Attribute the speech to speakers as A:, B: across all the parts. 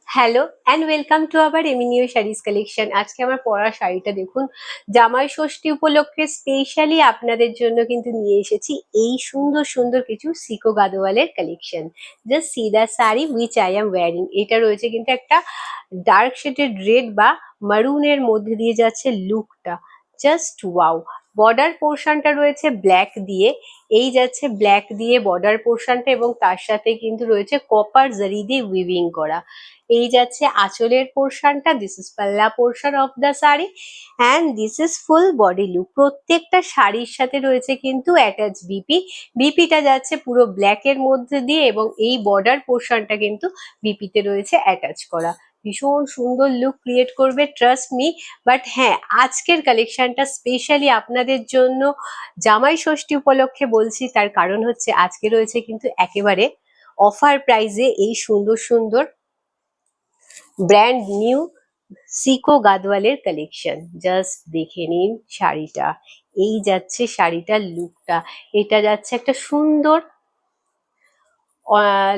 A: Hello and welcome to আবার এমিনিও saris collection. আজকে আমার পরা শাড়িটা দেখুন, জামাই ষষ্ঠী উপলক্ষে স্পেশালি আপনাদের জন্য কিন্তু নিয়ে এসেছি এই সুন্দর সুন্দর কিছু সিকো গাদোয়ালের collection. Just see the sari which I am wearing. এটা রয়েছে কিন্তু একটা ডার্ক শেডেড রেড বা মারুনের মধ্যে দিয়ে যাচ্ছে লুকটা, জাস্ট ওয়াও। বর্ডার পোর্শনটা রয়েছে ব্ল্যাক দিয়ে, এই যাচ্ছে ব্ল্যাক দিয়ে বর্ডার পোর্শনটা এবং তার সাথে কিন্তু রয়েছে কপার জারি দিয়ে উইভিং করা। এই যাচ্ছে আঁচলের পোর্শনটা, this is palla portion of the sari and this is full body look. প্রত্যেকটা শাড়ির সাথে রয়েছে কিন্তু অ্যাটাচ বিপি। বিপিটা যাচ্ছে পুরো ব্ল্যাক এর মধ্যে দিয়ে এবং এই বর্ডার পোর্শনটা কিন্তু বিপিতে রয়েছে অ্যাটাচ করা। ভীষণ সুন্দর লুক ক্রিয়েট করবে, ট্রাস্ট মি। বাট হ্যাঁ, আজকের কালেকশনটা স্পেশালি আপনাদের জন্য জামাই ষষ্ঠী উপলক্ষে বলছি, তার কারণ হচ্ছে আজকে রয়েছে কিন্তু একেবারে অফার প্রাইজে এই সুন্দর সুন্দর ব্র্যান্ড নিউ সিকো গাদওয়ালের কালেকশন। জাস্ট দেখে নিন শাড়িটা, এই যাচ্ছে শাড়িটার লুকটা। এটা যাচ্ছে একটা সুন্দর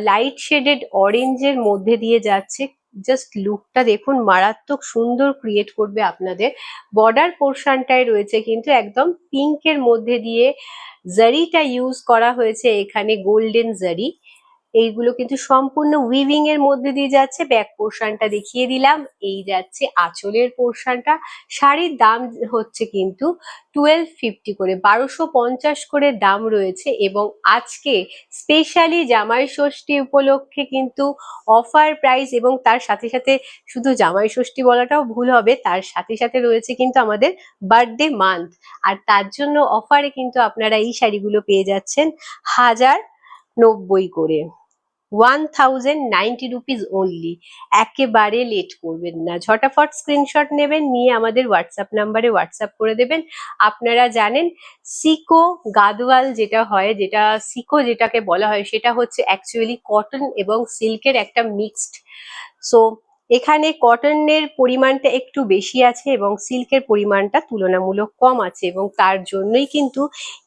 A: লাইট শেডেড অরেঞ্জের মধ্যে দিয়ে যাচ্ছে। জাস্ট লুকটা দেখুন, মারাত্মক সুন্দর ক্রিয়েট করবে আপনাদের। বর্ডার পোর্শনটায় রয়েছে কিন্তু একদম পিঙ্কের মধ্যে দিয়ে জারিটা ইউজ করা হয়েছে, এখানে গোল্ডেন জারি। এইগুলো কিন্তু সম্পূর্ণ উইভিং এর মধ্যে দিয়ে যাচ্ছে। ব্যাক পোর্শনটা দেখিয়ে দিলাম, এই যাচ্ছে আঁচলের পোর্শনটা। শাড়ির দাম হচ্ছে কিন্তু 1250 করে, 1250 করে দাম রয়েছে। এবং আজকে স্পেশালি জামাই ষষ্ঠী উপলক্ষে কিন্তু অফার প্রাইস, এবং তার সাথে সাথে শুধু জামাই ষষ্ঠী বলাটাও ভুল হবে, তার সাথে সাথে রয়েছে কিন্তু আমাদের বার্থডে মান্থ। আর তার জন্য অফারে কিন্তু আপনারা এই শাড়িগুলো পেয়ে যাচ্ছেন 1090 করে, 1090 রুপিস অনলি। একেবারে লেট করবেন না, ঝটাফট স্ক্রিনশট নেবেন, নিয়ে আমাদের হোয়াটসঅ্যাপ নাম্বারে হোয়াটসঅ্যাপ করে দেবেন। আপনারা জানেন সিকো গাদওয়াল যেটা হয়, যেটা সিকো যেটাকে বলা হয়, সেটা হচ্ছে অ্যাকচুয়ালি কটন এবং সিল্কের একটা মিক্সড। সো এখানে কটনের পরিমাণটা একটু বেশি আছে এবং সিল্কের পরিমাণটা তুলনামূলক কম আছে, এবং তার জন্যই কিন্তু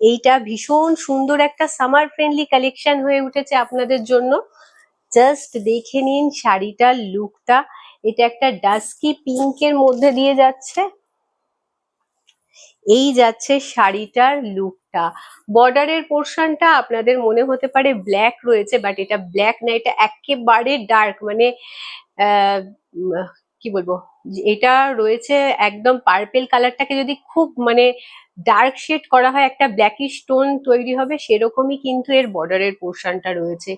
A: এইটা ভীষণ সুন্দর একটা সামার ফ্রেন্ডলি কালেকশন হয়ে উঠেছে আপনাদের জন্য। জাস্ট দেখে নিন শাড়িটার লুকটা। এটা একটা ডাস্কি পিঙ্কের মধ্যে দিয়ে যাচ্ছে, এই যাচ্ছে শাড়িটার লুকটা। বর্ডারের পোর্শনটা আপনাদের মনে হতে পারে ব্ল্যাক রয়েছে, বাট এটা ব্ল্যাক না, এটা একেবারে ডার্ক, মানে আহ, উম, কি বলবো, এটা রয়েছে একদম পার্পেল কালারটাকে যদি খুব মানে ডার্ক শেড করা হয়, একটা ব্ল্যাকিশ টোন তৈরি হবে, সেরকমই কিন্তু এর বর্ডারের পোর্শনটা রয়েছে।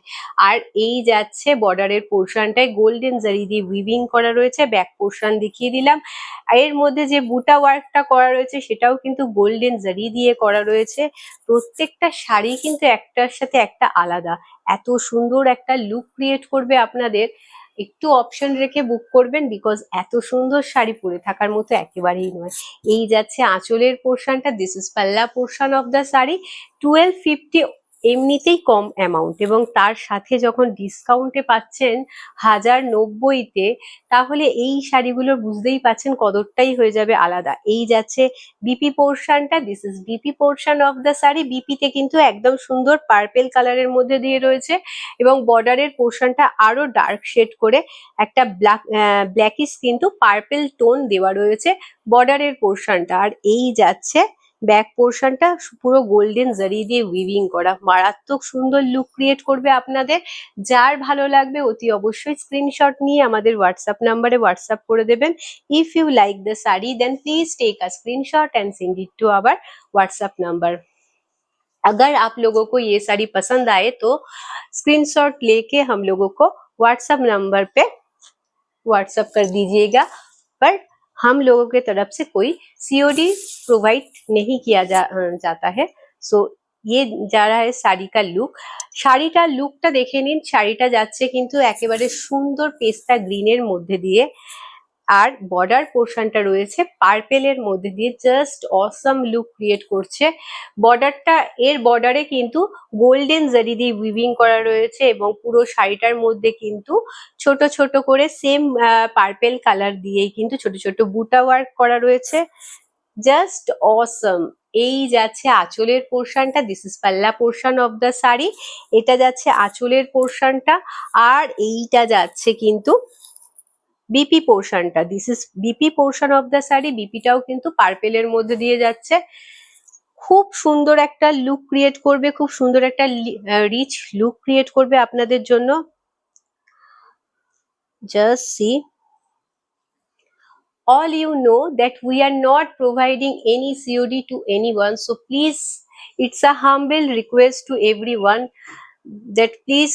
A: আর এই যাচ্ছে বর্ডারের পোর্শনটায় গোল্ডেন জারি দিয়ে উইভিং করা রয়েছে। ব্যাক পোর্শন দেখিয়ে দিলাম। এর মধ্যে যে বুটা ওয়ার্কটা করা রয়েছে সেটাও কিন্তু গোল্ডেন জারি দিয়ে করা রয়েছে। প্রত্যেকটা শাড়ি কিন্তু একটার সাথে একটা আলাদা, এত সুন্দর একটা লুক ক্রিয়েট করবে আপনাদের। একটু অপশন রেখে বুক করবেন, বিকজ এত সুন্দর শাড়ি পরে থাকার মতো একেবারেই নয়। এই যাচ্ছে আঁচলের পোর্শনটা, this is palla portion of the sari. 1250 এমনিতেই কম অ্যামাউন্ট, এবং তার সাথে যখন ডিসকাউন্টে পাচ্ছেন 1090-তে, তাহলে এই শাড়িগুলো বুঝতেই পাচ্ছেন কদরটাই হয়ে যাবে আলাদা। এই যাচ্ছে বিপি পোর্শনটা, this is BP portion of the sari. বিপিতে কিন্তু একদম সুন্দর পার্পেল কালারের মধ্যে দিয়ে রয়েছে, এবং বর্ডারের পোর্শনটা আরো ডার্ক শেড করে একটা ব্ল্যাকিশ কিন্তু পার্পেল টোন দেওয়া রয়েছে বর্ডারের পোর্শনটা। আর এই যাচ্ছে ব্যাক পোর্শনটা, পুরো গোল্ডেন জারি দিয়ে উইভিং করা, মারাত্মক সুন্দর লুক ক্রিয়েট করবে আপনাদের। যার ভালো লাগবে অতি অবশ্যই স্ক্রিনশট নিয়ে আমাদের হোয়াটসঅ্যাপ নাম্বারে হোয়াটসঅ্যাপ করে দেবেন। If you like the sari then please take a screenshot and send it to our WhatsApp number. अगर आप लोगों को ये साड़ी पसंद आए तो स्क्रीनशॉट लेके हम लोगों को व्हाट्सएप नंबर पे व्हाट्सएप कर दीजिएगा। पर हम लोगों के तरफ से कोई सीओडी प्रोवाइड नहीं किया जाता है। सो ये जा रहा है শাড়ি का লুক। শাড়িটার লুকটা দেখে নিন, শাড়িটা যাচ্ছে কিন্তু একেবারে সুন্দর পেস্তা গ্রিনের মধ্যে দিয়ে, আর বর্ডার পোর্শনটা রয়েছে পার্পেলের মধ্যে দিয়ে, জাস্ট অসম লুক ক্রিয়েট করছে। বর্ডারটা, এর বর্ডারে কিন্তু গোল্ডেন জারি দিয়ে উইভিং করা রয়েছে, এবং পুরো শাড়িটার মধ্যে কিন্তু ছোট ছোট করে সেম পার্পেল কালার দিয়েই কিন্তু ছোট ছোট বুটা ওয়ার্ক করা রয়েছে, জাস্ট অসম। এই যাচ্ছে আঁচলের পোর্শনটা, this is palla portion of the sari. এটা যাচ্ছে আঁচলের পোর্শনটা, আর এইটা যাচ্ছে কিন্তু বিপি পোর্শনটা, this is BP portion of the sari. বিপিটাও কিন্তু পার্পেলের মধ্যে দিয়ে যাচ্ছে, খুব সুন্দর একটা লুক ক্রিয়েট করবে, খুব সুন্দর একটা রিচ লুক ক্রিয়েট করবে আপনাদের জন্য। Just see, all you know that we are not providing any COD to anyone, so please, it's a humble request to everyone that please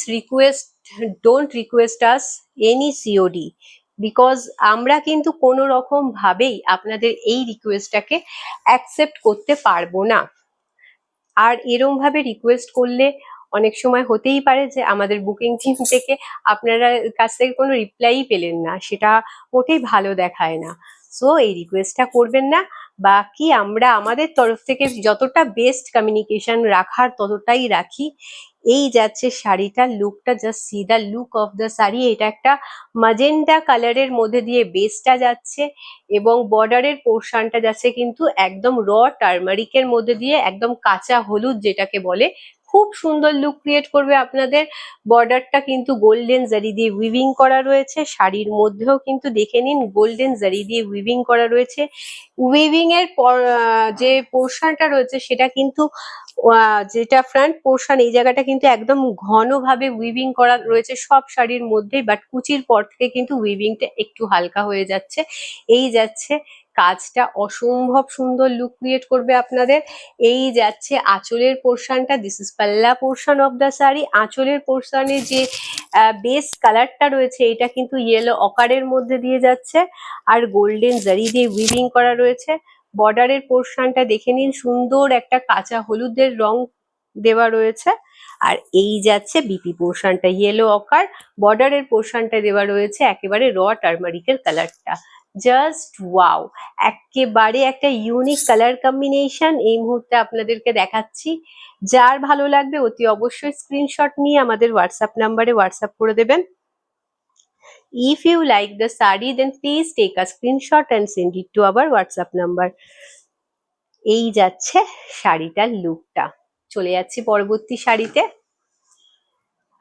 A: don't request us any COD, because আমরা কিন্তু কোনো রকম ভাবেই আপনাদের এই রিকোয়েস্টটাকে অ্যাকসেপ্ট করতে পারবো না। আর এরম ভাবে রিকোয়েস্ট করলে অনেক সময় হতেই পারে যে আমাদের বুকিং টিম থেকে আপনারা কাছ থেকে কোনো রিপ্লাই পেলেন না, সেটা মোটেই ভালো দেখায় না। সো এই রিকোয়েস্টটা করবেন না। বাকি আমরা আমাদের তরফ থেকে যতটা বেস্ট কমিউনিকেশন রাখার ততটাই রাখি। এই যাচ্ছে শাড়িটার লুকটা, just see the look of the sari. এটা একটা ম্যাজেন্টা কালারের মধ্যে দিয়ে বেসটা যাচ্ছে এবং বর্ডারের পোর্শনটা যাচ্ছে কিন্তু একদম টার্মারিকের মধ্যে দিয়ে, একদম কাঁচা হলুদ যেটাকে বলে। খুব সুন্দর লুক ক্রিয়েট করবে আপনাদের। বর্ডারটা কিন্তু গোল্ডেন জারি দিয়ে উইভিং করা রয়েছে, শাড়ির মধ্যেও কিন্তু দেখে নিন গোল্ডেন জারি দিয়ে উইভিং করা রয়েছে। উইভিং এর পর যে পোর্শনটা রয়েছে সেটা কিন্তু যেটা ফ্রন্ট পোর্শন, এই জায়গাটা কিন্তু একদম ঘনভাবে উইভিং করা রয়েছে সব শাড়ির মধ্যেই, বাট কুচির পর থেকে কিন্তু উইভিংটা একটু হালকা হয়ে যাচ্ছে। এই যাচ্ছে কাজটা, অসম্ভব সুন্দর লুক ক্রিয়েট করবে আপনাদের। এই যাচ্ছে আঁচলের পোর্শনটা, this is palla portion of the sari. আঁচলের পোর্শনে যে বেস কালারটা রয়েছে এটা কিন্তু ইয়েলো অকারের মধ্যে দিয়ে যাচ্ছে আর গোল্ডেন জারি দিয়ে উইভিং করা রয়েছে। বর্ডারের পোর্শনটা দেখে নিন, সুন্দর একটা কাঁচা হলুদের রং দেওয়া রয়েছে। আর এই যাচ্ছে বিপি পোর্শনটা, ইয়েলো অকার। বর্ডারের পোর্শনটা দেওয়া রয়েছে একেবারে টার্মারিকের কালারটা। জাস্ট ওয়াও, একেবারে একটা ইউনিক কালার কম্বিনেশন এই মুহূর্তে আপনাদেরকে দেখাচ্ছি। যার ভালো লাগবে অতি অবশ্যই স্ক্রিনশট নিয়ে আমাদের হোয়াটসঅ্যাপ নাম্বারে হোয়াটসঅ্যাপ করে দেবেন। If you like the saree, then please take a screenshot and send it to our WhatsApp number. এই যাচ্ছে শাড়িটার লুকটা। চলে যাচ্ছি পরবর্তী শাড়িতে।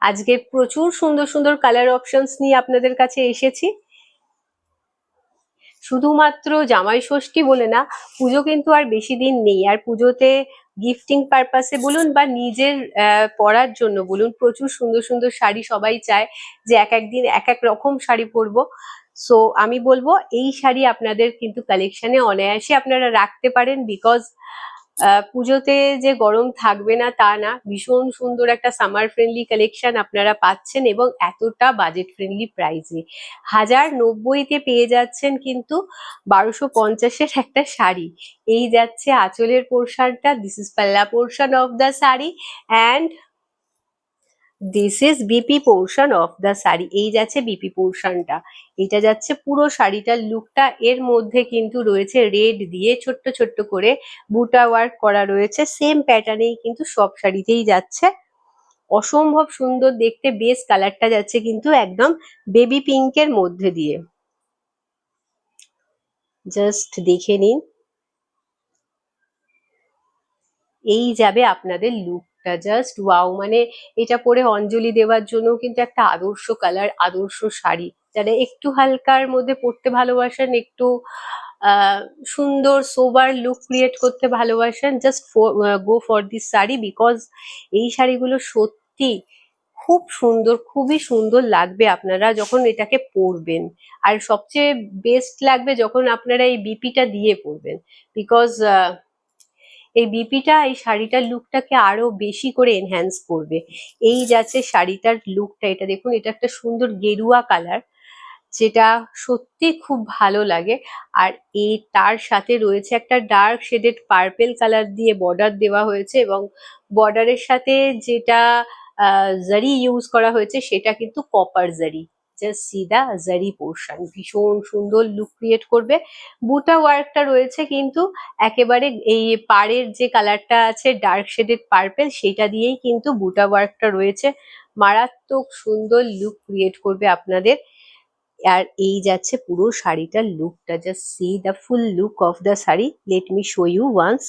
A: আজকে প্রচুর সুন্দর সুন্দর কালার অপশনস নিয়ে আপনাদের কাছে এসেছি। শুধুমাত্র জামাই ষষ্ঠী বলে না, পুজো কিন্তু আর বেশি দিন নেই। আর পুজোতে গিফটিং পারপাসে বলুন বা নিজের পরার জন্য বলুন, প্রচুর সুন্দর সুন্দর শাড়ি সবাই চায় যে এক একদিন এক এক রকম শাড়ি পরবো। সো আমি বলবো এই শাড়ি আপনাদের কিন্তু কালেকশনে অনায়াসে আপনারা রাখতে পারেন, বিকজ পুজোতে যে গরম থাকবে না তা না, ভীষণ সুন্দর একটা সামার ফ্রেন্ডলি কালেকশন আপনারা পাচ্ছেন এবং এতটা বাজেট ফ্রেন্ডলি প্রাইসে। 1090-তে পেয়ে যাচ্ছেন কিন্তু 1250-এর একটা শাড়ি। এই যাচ্ছে আঁচলের পোর্শনটা, this is palla portion of the sari and this is BP portion of the sari. এই যাচ্ছে বিপি পোর্শনটা, এটা যাচ্ছে পুরো শাড়িটার লুকটা। এর মধ্যে কিন্তু রয়েছে রেড দিয়ে ছোট্ট ছোট্ট করে বুটা ওয়ার্ক করা রয়েছে, সেম প্যাটার্নেই কিন্তু সব শাড়িতেই যাচ্ছে। অসম্ভব সুন্দর দেখতে। বেস কালারটা যাচ্ছে কিন্তু একদম বেবি পিঙ্কের মধ্যে দিয়ে। জাস্ট দেখে নিন, এই যাবে আপনাদের লুকটা। জাস্ট ওয়াও, মানে এটা পরে অঞ্জলি দেওয়ার জন্য কিন্তু একটা আদর্শ কালার, আদর্শ শাড়ি। যারা একটু হালকার মধ্যে পড়তে ভালোবাসেন, একটু সুন্দর সোবার লুক ক্রিয়েট করতে ভালোবাসেন, just go for this sari, because এই শাড়িগুলো সত্যি খুব সুন্দর, খুবই সুন্দর লাগবে আপনারা যখন এটাকে পরবেন। আর সবচেয়ে বেস্ট লাগবে যখন আপনারা এই বিপিটা দিয়ে পরবেন, বিকজ এই বিপিটা এই শাড়িটার লুকটাকে আরো বেশি করে এনহ্যান্স করবে। এই যাচ্ছে শাড়িটার লুকটা, এটা দেখুন, এটা একটা সুন্দর গেরুয়া কালার যেটা সত্যি খুব ভালো লাগে। আর এই তার সাথে রয়েছে একটা ডার্ক শেডেড পার্পেল কালার দিয়ে বর্ডার দেওয়া হয়েছে এবং বর্ডারের সাথে যেটা জারি ইউজ করা হয়েছে সেটা কিন্তু কপার জারি। জাস্ট সি দা জারি পোর্শন, ভীষণ সুন্দর লুক ক্রিয়েট করবে। বুটা ওয়ার্কটা রয়েছে কিন্তু একেবারে এই পাড়ের যে কালারটা আছে ডার্ক শেডেড পার্পেল, সেটা দিয়েই কিন্তু বুটা ওয়ার্কটা রয়েছে। মারাত্মক সুন্দর লুক ক্রিয়েট করবে আপনাদের। আর এই যাচ্ছে পুরো শাড়িটার লুকটা, just see the full look of the sari. Let me show you once.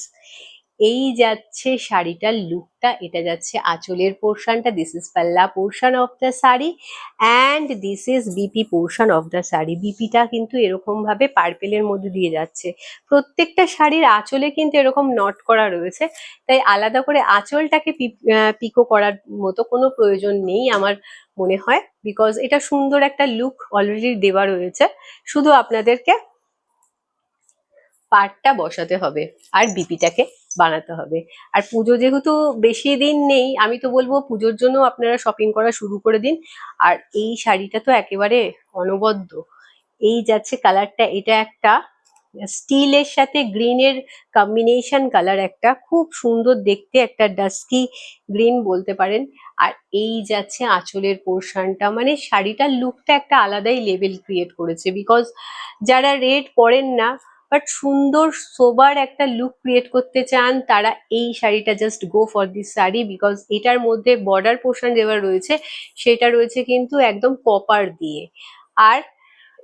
A: এই যাচ্ছে শাড়িটার লুকটা, এটা যাচ্ছে আঁচলের পোর্শনটা, this is palla portion of the sari and this is BP portion of the sari. বিপিটা কিন্তু এরকম ভাবে পার্পেলের মধ্যে দিয়ে যাচ্ছে। প্রত্যেকটা শাড়ির আঁচলে কিন্তু এরকম নট করা রয়েছে, তাই আলাদা করে আঁচলটাকে পিকো করার মতো কোনো প্রয়োজন নেই আমার মনে হয়, বিকজ এটা সুন্দর একটা লুক অলরেডি দেওয়া রয়েছে, শুধু আপনাদেরকে পাড়টা বসাতে হবে আর বিপিটাকে বানাতে হবে। আর পুজো যেহেতু বেশি দিন নেই, আমি তো বলবো পুজোর জন্য আপনারা শপিং করা শুরু করে দিন। আর এই শাড়িটা তো একেবারে অনবদ্য। এই যাচ্ছে কালারটা, এটা একটা স্টিলের সাথে গ্রিনের কম্বিনেশন কালার, একটা খুব সুন্দর দেখতে, একটা ডাস্কি গ্রিন বলতে পারেন। আর এই যাচ্ছে আঁচলের পোর্শনটা, মানে শাড়িটার লুকটা একটা আলাদাই লেভেল ক্রিয়েট করেছে, বিকজ যারা রেড পরেন না বাট সুন্দর সোবার একটা লুক ক্রিয়েট করতে চান, তারা এই শাড়িটা just go for this sari, because এটার মধ্যে বর্ডার পোর্শন যেটা রয়েছে সেটা রয়েছে কিন্তু একদম কপার দিয়ে। আর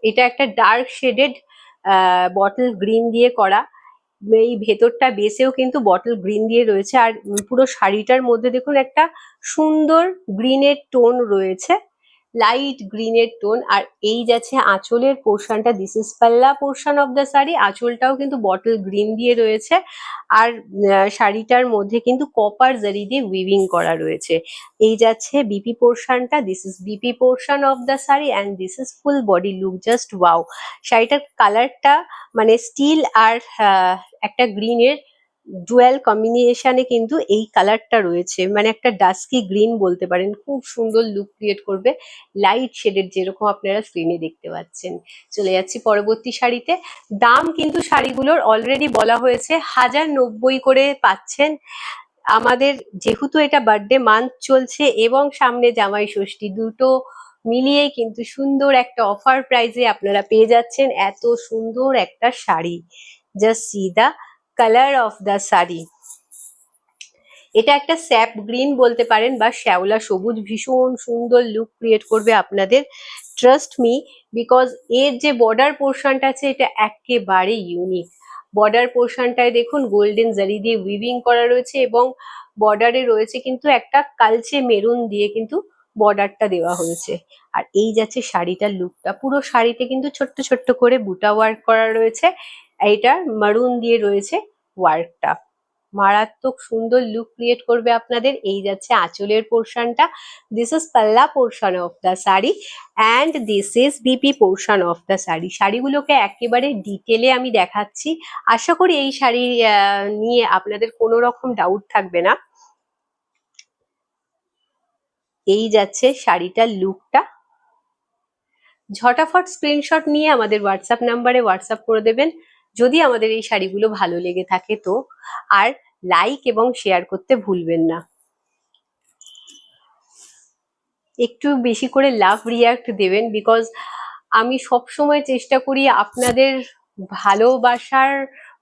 A: এটা একটা ডার্ক শেডেড বটল গ্রিন দিয়ে করা, এই ভেতরটা বেসেও কিন্তু বটল গ্রিন দিয়ে রয়েছে। আর পুরো শাড়িটার মধ্যে দেখুন একটা সুন্দর গ্রিনের টোন রয়েছে, লাইট গ্রিনের টোন। আর এই যাচ্ছে আঁচলের পোর্শনটা, this is palla portion of the sari, আঁচলটাও কিন্তু বটল গ্রিন দিয়ে রয়েছে। আর শাড়িটার মধ্যে কিন্তু কপার জারি দিয়ে উইভিং করা রয়েছে। এই যাচ্ছে বিপি পোর্শনটা, this is BP portion of the sari and this is full body look, just wow. শাড়িটার কালারটা মানে স্টিল আর একটা গ্রিনের ডুয়াল কম্বিনেশনে কিন্তু এই কালারটা রয়েছে, মানে একটা ডাস্কি গ্রিন বলতে পারেন, খুব সুন্দর লুক ক্রিয়েট করবে, লাইট শেডের, যেরকম আপনারা স্ক্রিনে দেখতে পাচ্ছেন। চলে যাচ্ছি পরবর্তী শাড়িতে। দাম কিন্তু শাড়িগুলোর অলরেডি বলা হয়েছে, 1090 করে পাচ্ছেন। আমাদের যেহেতু এটা বার্থডে মান্থ চলছে এবং সামনে জামাই ষষ্ঠী, দুটো মিলিয়ে কিন্তু সুন্দর একটা অফার প্রাইসে আপনারা পেয়ে যাচ্ছেন এত সুন্দর একটা sari. Just see the colour of the sari. এটা একটা স্যাপ গ্রিন বলতে পারেন বা শ্যাওলা সবুজ, ভীষণ সুন্দর লুক ক্রিয়েট করবে আপনাদের, ট্রাস্ট মি, বিকজ এর যে বর্ডার পোর্শনটা আছে এটা একেবারে ইউনিক। বর্ডার পোর্শনটায় দেখুন গোল্ডেন জারি দিয়ে উইভিং করা রয়েছে এবং বর্ডারে রয়েছে কিন্তু একটা কালচে মেরুন দিয়ে কিন্তু বর্ডারটা দেওয়া হয়েছে। আর এই যাচ্ছে শাড়িটার লুকটা, পুরো শাড়িতে কিন্তু ছোট্ট ছোট্ট করে বুটা ওয়ার্ক করা রয়েছে, এইটা মারুন দিয়ে রয়েছে ওয়ার্কটা, মারাত্মক সুন্দর লুক ক্রিয়েট করবে আপনাদের। এই যাচ্ছে আঁচলের পোর্শনটা, this is palla portion of the sari and this is BP portion of the sari. শাড়িগুলোকে একেবারে ডিটেলে আমি দেখাচ্ছি, আশা করি এই শাড়ি নিয়ে আপনাদের কোনো রকম ডাউট থাকবে না। এই যাচ্ছে শাড়িটার লুকটা, ঝটাফট স্ক্রিনশট নিয়ে আমাদের হোয়াটসঅ্যাপ নাম্বারে হোয়াটসঅ্যাপ করে দেবেন যদি আমাদের এই শাড়িগুলো ভালো লেগে থাকে তো, আর লাইক এবং শেয়ার করতে ভুলবেন না। একটু বেশি করে লাভ রিয়াক্ট দেবেন, বিকজ আমি সব সময় চেষ্টা করি আপনাদের ভালোবাসার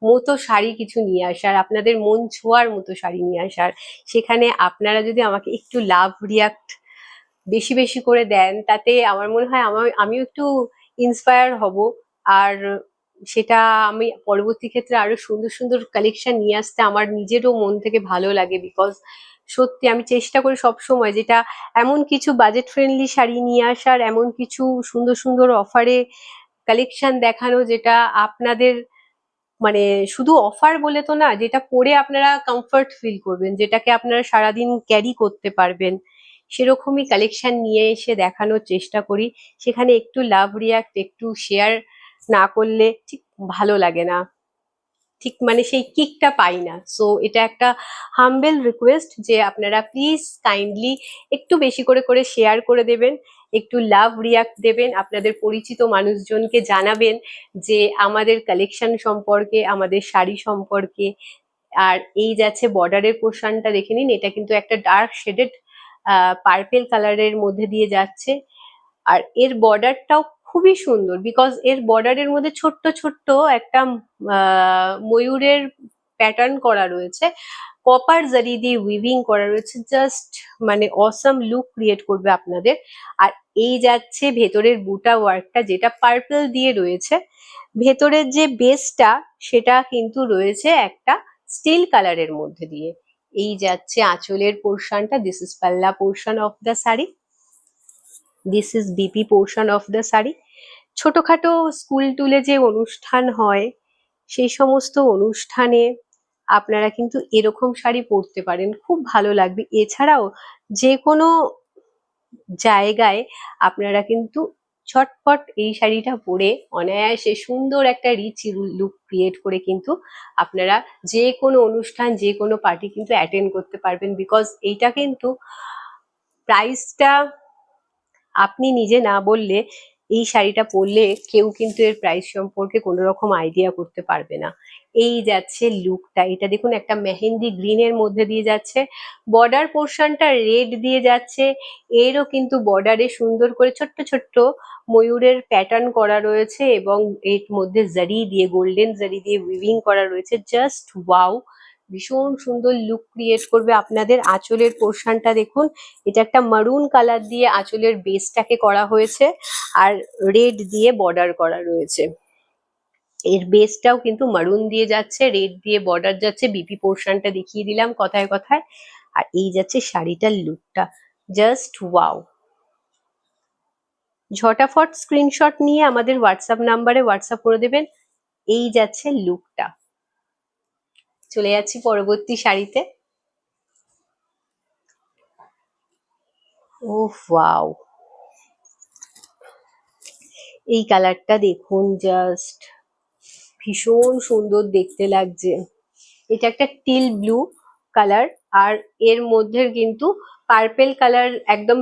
A: মতো শাড়ি কিছু নিয়ে আসার, আপনাদের মন ছোঁয়ার মতো শাড়ি নিয়ে আসার। সেখানে আপনারা যদি আমাকে একটু লাভ রিয়াক্ট বেশি বেশি করে দেন, তাতে আমার মনে হয় আমিও একটু ইন্সপায়ার হব। আর সেটা আমি পরবর্তী ক্ষেত্রে আরো সুন্দর সুন্দর কালেকশন নিয়ে আসতে আমার নিজেরও মন থেকে ভালো লাগে, বিকজ সত্যি আমি চেষ্টা করি সব সময় যেটা এমন কিছু বাজেট ফ্রেন্ডলি শাড়ি নিয়ে আসার, এমন কিছু সুন্দর সুন্দর অফারে কালেকশন দেখানো যেটা আপনাদের মানে শুধু অফার বলে তো না, যেটা পরে আপনারা কমফর্ট ফিল করবেন, যেটাকে আপনারা সারাদিন ক্যারি করতে পারবেন, সেরকমই কালেকশন নিয়ে এসে দেখানোর চেষ্টা করি। সেখানে একটু লাভ রিয়াক্ট, একটু শেয়ার না করলে ঠিক ভালো লাগে না, ঠিক মানে সেই কিকটা পাই না। সো এটা একটা হাম্বেল রিকোয়েস্ট যে আপনারা প্লিজ কাইন্ডলি একটু বেশি করে করে শেয়ার করে দেবেন, একটু লাভ রিয়াক্ট দেবেন, আপনাদের পরিচিত মানুষজনকে জানাবেন যে আমাদের কালেকশন সম্পর্কে, আমাদের শাড়ি সম্পর্কে। আর এই যাচ্ছে বর্ডারের পোর্শনটা দেখে নিন, এটা কিন্তু একটা ডার্ক শেডেড পার্পেল কালারের মধ্যে দিয়ে যাচ্ছে। আর এর বর্ডারটাও খুবই সুন্দর, বিকজ এর বর্ডারের মধ্যে ছোট্ট ছোট্ট একটা ময়ূরের প্যাটার্ন করা রয়েছে, কপার জারি দিয়ে উইভিং করা রয়েছে, জাস্ট মানে অসাম লুক ক্রিয়েট করবে আপনাদের। আর এই যাচ্ছে ভেতরের বুটা ওয়ার্কটা, যেটা পার্পল দিয়ে রয়েছে, ভেতরের যে বেসটা সেটা কিন্তু রয়েছে একটা স্টিল কালারের মধ্যে দিয়ে। এই যাচ্ছে আঁচলের পোর্শনটা, this is palla portion of the sari, this is BP portion of the sari. ছোটখাটো স্কুল টুলে যে অনুষ্ঠান হয় সেই সমস্ত অনুষ্ঠানে আপনারা কিন্তু এরকম শাড়ি পরতে পারেন, খুব ভালো লাগবে। এছাড়াও যে কোনো জায়গায় আপনারা কিন্তু ঝটপট এই শাড়িটা পরে অনায়াসে সুন্দর একটা রিচ লুক ক্রিয়েট করে কিন্তু আপনারা যে কোনো অনুষ্ঠান, যে কোনো পার্টি কিন্তু অ্যাটেন্ড করতে পারবেন। বিকজ এইটা কিন্তু প্রাইসটা আপনি নিজে না বললে, এই শাড়িটা পরলে কেউ কিন্তু এর প্রাইস সম্পর্কে কোনো রকম আইডিয়া করতে পারবে না। এই যাচ্ছে লুকটা, এটা দেখুন একটা মেহেন্দি গ্রিনের মধ্যে দিয়ে যাচ্ছে, বর্ডার পোর্শনটা রেড দিয়ে যাচ্ছে, এরও কিন্তু বর্ডারে সুন্দর করে ছোট্ট ছোট্ট ময়ূরের প্যাটার্ন করা রয়েছে এবং এর মধ্যে জারি দিয়ে, গোল্ডেন জারি দিয়ে উইভিং করা রয়েছে। জাস্ট ওয়াও, ভীষণ সুন্দর লুক ক্রিয়েট করবে। আপনাদের আঁচলের পোর্শনটা দেখুন, এটা একটা মারুন কালার দিয়ে আঁচলের বেসটাকে করা হয়েছে আর রেড দিয়ে বর্ডার করা রয়েছে। এর বেসটাও কিন্তু মারুন দিয়ে যাচ্ছে, রেড দিয়ে বর্ডার যাচ্ছে। বিপি পোর্শনটা দেখিয়ে দিলাম কথায় কথায়। আর এই যাচ্ছে শাড়িটার লুকটা, জাস্ট ওয়াও। ঝটাফট স্ক্রিনশট নিয়ে আমাদের হোয়াটসঅ্যাপ নাম্বারে হোয়াটসঅ্যাপ করে দেবেন। এই যাচ্ছে লুকটা। চলে যাচ্ছি পরবর্তী শাড়িতে। ওহ ওয়াও, এই কালারটা দেখুন, জাস্ট ভীষণ সুন্দর দেখতে লাগছে। এটা একটা টিল ব্লু কালার আর এর মধ্যে কিন্তু পার্পেল কালার, একদম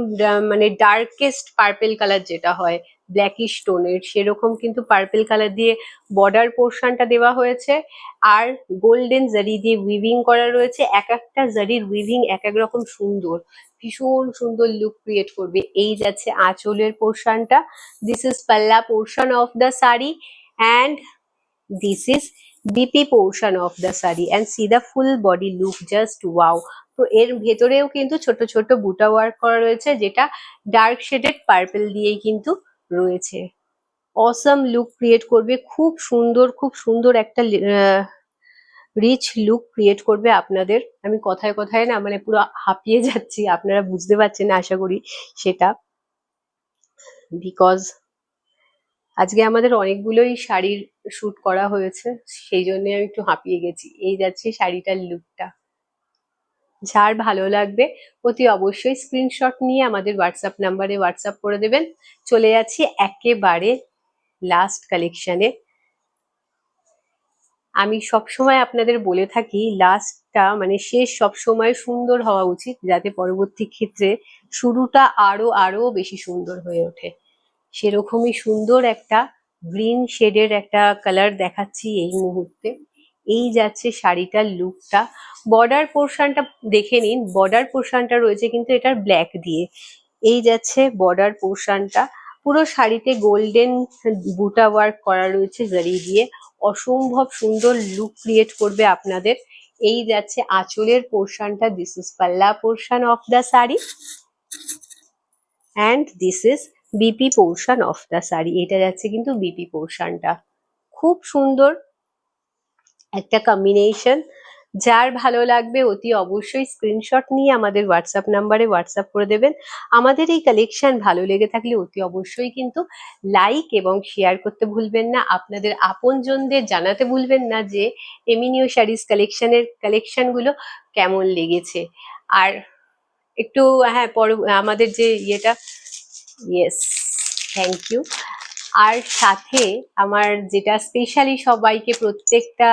A: মানে ডার্কেস্ট পার্পেল কালার যেটা হয় ব্ল্যাকিশ টোনের, সেরকম কিন্তু পার্পেল কালার দিয়ে বর্ডার পোর্শনটা দেওয়া হয়েছে আর গোল্ডেন জারি দিয়ে উইভিং করা রয়েছে। এক একটা জারির উইভিং এক এক রকম সুন্দর, ভীষণ সুন্দর লুক ক্রিয়েট করবে। এই যাচ্ছে আঁচলের পোর্শনটা, this is palla portion of the sari and this is BP portion of the saree and see the full body look, just wow। তো এর ভেতরেও কিন্তু ছোট ছোট বুটা ওয়ার্ক করা রয়েছে, যেটা ডার্ক শেডেড পার্পল দিয়েই কিন্তু রয়েছে। অসম লুক ক্রিয়েট করবে, খুব সুন্দর একটা রিচ লুক ক্রিয়েট করবে আপনাদের। আমি কথায় কথায় না মানে পুরো হাঁপিয়ে যাচ্ছি, আপনারা বুঝতে পারছেন আশা করি সেটা, বিকজ আজকে আমাদের অনেকগুলোই শাড়ির শুট করা হয়েছে, সেই জন্য আমি একটু হাঁপিয়ে গেছি। এই যাচ্ছে শাড়িটার লুকটা। যার ভালো লাগবে অতি অবশ্যই স্ক্রিনশট নিয়ে আমাদের হোয়াটসঅ্যাপ নাম্বারে হোয়াটসঅ্যাপ করে দেবেন। চলে যাচ্ছি একেবারে লাস্ট কালেকশনে। আমি সবসময় আপনাদের বলে থাকি লাস্টটা মানে শেষ সবসময় সুন্দর হওয়া উচিত, যাতে পরবর্তী ক্ষেত্রে শুরুটা আরো আরো বেশি সুন্দর হয়ে ওঠে। সেরকমই সুন্দর একটা গ্রিন শেডের একটা কালার দেখাচ্ছি এই মুহূর্তে। এই যাচ্ছে শাড়িটার লুকটা। বর্ডার পোর্শনটা দেখে নিন, বর্ডার পোর্শনটা রয়েছে কিন্তু এটার ব্ল্যাক দিয়ে। এই যাচ্ছে বর্ডার পোর্শনটা, পুরো শাড়িতে গোল্ডেন বুটা ওয়ার্ক করা রয়েছে জারি দিয়ে, অসম্ভব সুন্দর লুক ক্রিয়েট করবে আপনাদের। এই যাচ্ছে আঁচলের পোর্শনটা, this is palla portion of the sari and this is BP portion of the sari. এটা যাচ্ছে কিন্তু বিপি পোর্শনটা, খুব সুন্দর একটা কম্বিনেশন। যার ভালো লাগবে অতি অবশ্যই স্ক্রিনশট নিয়ে আমাদের হোয়াটসঅ্যাপ নাম্বারে হোয়াটসঅ্যাপ করে দেবেন। আমাদের এই কালেকশন ভালো লেগে থাকলে অতি অবশ্যই কিন্তু লাইক এবং শেয়ার করতে ভুলবেন না। আপনাদের আপনজনদের জানাতে ভুলবেন না যে এমিনিও শাড়িজ কালেকশনের কালেকশনগুলো কেমন লেগেছে। আর একটু হ্যাঁ আমাদের যে ইয়েটা, ইয়েস, থ্যাংক ইউ। আর সাথে আমার যেটা স্পেশালি সবাইকে প্রত্যেকটা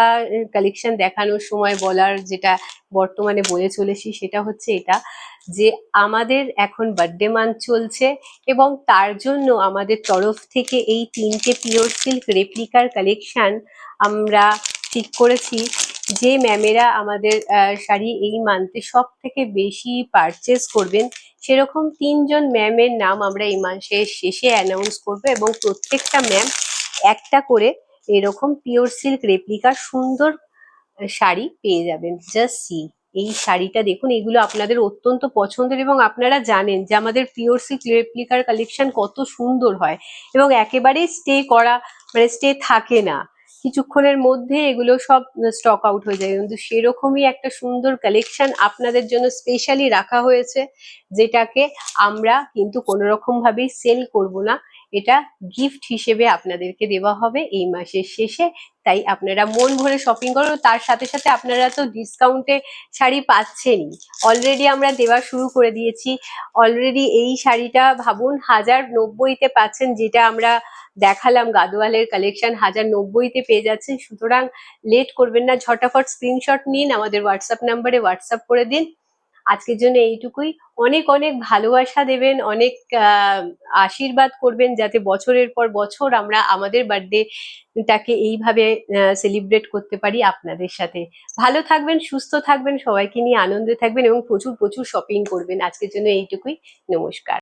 A: কালেকশন দেখানোর সময় বলার, যেটা বর্তমানে বলে চলেছি, সেটা হচ্ছে এটা যে আমাদের এখন বার্থডে মান্থ চলছে এবং তার জন্য আমাদের তরফ থেকে এই 3টে পিওর সিল্ক রেপ্লিকার কালেকশন আমরা ঠিক করেছি যে ম্যামেরা আমাদের শাড়ি এই মান্থে সব থেকে বেশি পারচেস করবেন, সেরকম 3জন ম্যামের নাম আমরা এই মাসের শেষে অ্যানাউন্স করবো এবং প্রত্যেকটা ম্যাম একটা করে এরকম পিওর সিল্ক রেপ্লিকার সুন্দর শাড়ি পেয়ে যাবেন। জাস্ট সি, এই শাড়িটা দেখুন, এগুলো আপনাদের অত্যন্ত পছন্দের এবং আপনারা জানেন যে আমাদের পিওর সিল্ক রেপ্লিকার কালেকশন কত সুন্দর হয় এবং একেবারেই স্টে করা মানে স্টে থাকে না। কিছুক্ষণের মধ্যে এগুলো সব স্টক আউট হয়ে যায়, কিন্তু সেরকমই একটা সুন্দর কালেকশন আপনাদের জন্য স্পেশালি রাখা হয়েছে, যেটাকে আমরা কিন্তু কোনো রকম ভাবেই সেল করব না। এটা গিফট হিসেবে আপনাদেরকে দেওয়া হবে এই মাসের শেষে। তাই আপনারা মন ভরে শপিং করুন। তার সাথে সাথে আপনারা তো ডিসকাউন্টে শাড়ি পাচ্ছেনই, অলরেডি আমরা দেওয়া শুরু করে দিয়েছি। অলরেডি এই শাড়িটা ভাবুন 1090-তে পাচ্ছেন, যেটা আমরা দেখালাম গাদোয়ালের কালেকশন 1090-তে পেয়ে যাচ্ছেন। সুতরাং লেট করবেন না, ঝটাফট স্ক্রিনশট নিন, আমাদের হোয়াটসঅ্যাপ নাম্বারে হোয়াটসঅ্যাপ করে দিন। আজকের জন্য এইটুকুই। অনেক অনেক ভালোবাসা দেবেন, অনেক আশীর্বাদ করবেন, যাতে বছরের পর বছর আমরা আমাদের বার্থডেটাকে এইভাবে সেলিব্রেট করতে পারি আপনাদের সাথে। ভালো থাকবেন, সুস্থ থাকবেন, সবাইকে নিয়ে আনন্দে থাকবেন এবং প্রচুর প্রচুর শপিং করবেন। আজকের জন্য এইটুকুই। নমস্কার।